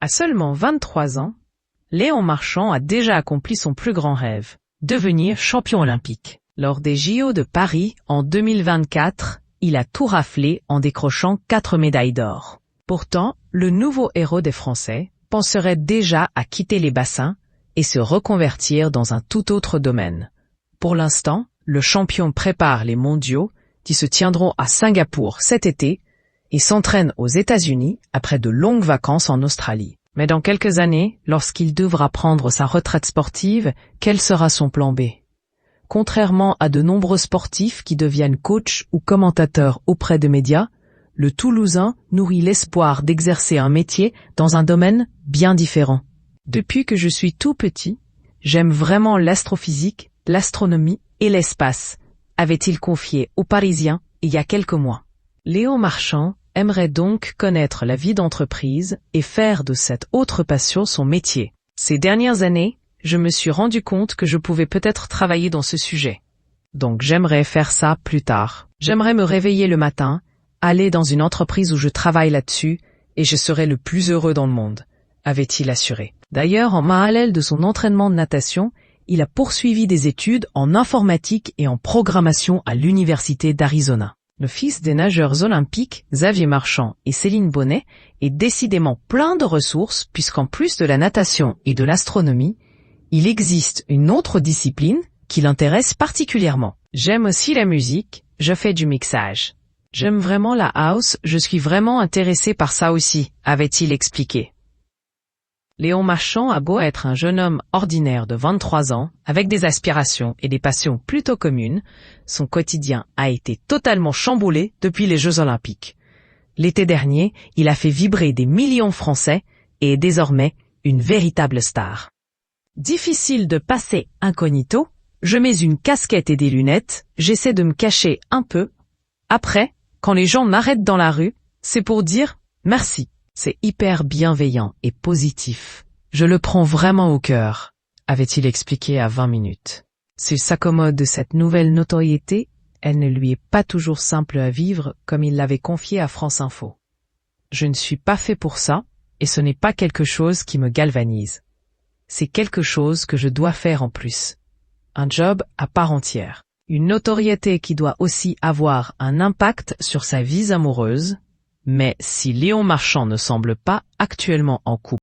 À seulement 23 ans, Léon Marchand a déjà accompli son plus grand rêve, devenir champion olympique. Lors des JO de Paris en 2024, il a tout raflé en décrochant 4 médailles d'or. Pourtant, le nouveau héros des Français penserait déjà à quitter les bassins et se reconvertir dans un tout autre domaine. Pour l'instant, le champion prépare les mondiaux qui se tiendront à Singapour cet été et s'entraîne aux États-Unis après de longues vacances en Australie. Mais dans quelques années, lorsqu'il devra prendre sa retraite sportive, quel sera son plan B? Contrairement à de nombreux sportifs qui deviennent coachs ou commentateurs auprès de médias, le Toulousain nourrit l'espoir d'exercer un métier dans un domaine bien différent. Depuis que je suis tout petit, j'aime vraiment l'astrophysique, l'astronomie et l'espace, avait-il confié aux Parisiens il y a quelques mois. Léon Marchand aimerait donc connaître la vie d'entreprise et faire de cette autre passion son métier. Ces dernières années, je me suis rendu compte que je pouvais peut-être travailler dans ce sujet. Donc j'aimerais faire ça plus tard. J'aimerais me réveiller le matin, aller dans une entreprise où je travaille là-dessus, et je serai le plus heureux dans le monde, avait-il assuré. D'ailleurs, en parallèle de son entraînement de natation, il a poursuivi des études en informatique et en programmation à l'Université d'Arizona. Le fils des nageurs olympiques, Xavier Marchand et Céline Bonnet, est décidément plein de ressources puisqu'en plus de la natation et de l'astronomie, il existe une autre discipline qui l'intéresse particulièrement. J'aime aussi la musique, je fais du mixage. J'aime vraiment la house, je suis vraiment intéressé par ça aussi, avait-il expliqué. Léon Marchand a beau être un jeune homme ordinaire de 23 ans, avec des aspirations et des passions plutôt communes, son quotidien a été totalement chamboulé depuis les Jeux Olympiques. L'été dernier, il a fait vibrer des millions de Français et est désormais une véritable star. Difficile de passer incognito, je mets une casquette et des lunettes, j'essaie de me cacher un peu. Après, quand les gens m'arrêtent dans la rue, c'est pour dire merci. C'est hyper bienveillant et positif. Je le prends vraiment au cœur, avait-il expliqué à 20 minutes. S'il s'accommode de cette nouvelle notoriété, elle ne lui est pas toujours simple à vivre comme il l'avait confié à France Info. Je ne suis pas fait pour ça, et ce n'est pas quelque chose qui me galvanise. C'est quelque chose que je dois faire en plus. Un job à part entière. Une notoriété qui doit aussi avoir un impact sur sa vie amoureuse. Mais si Léon Marchand ne semble pas actuellement en couple,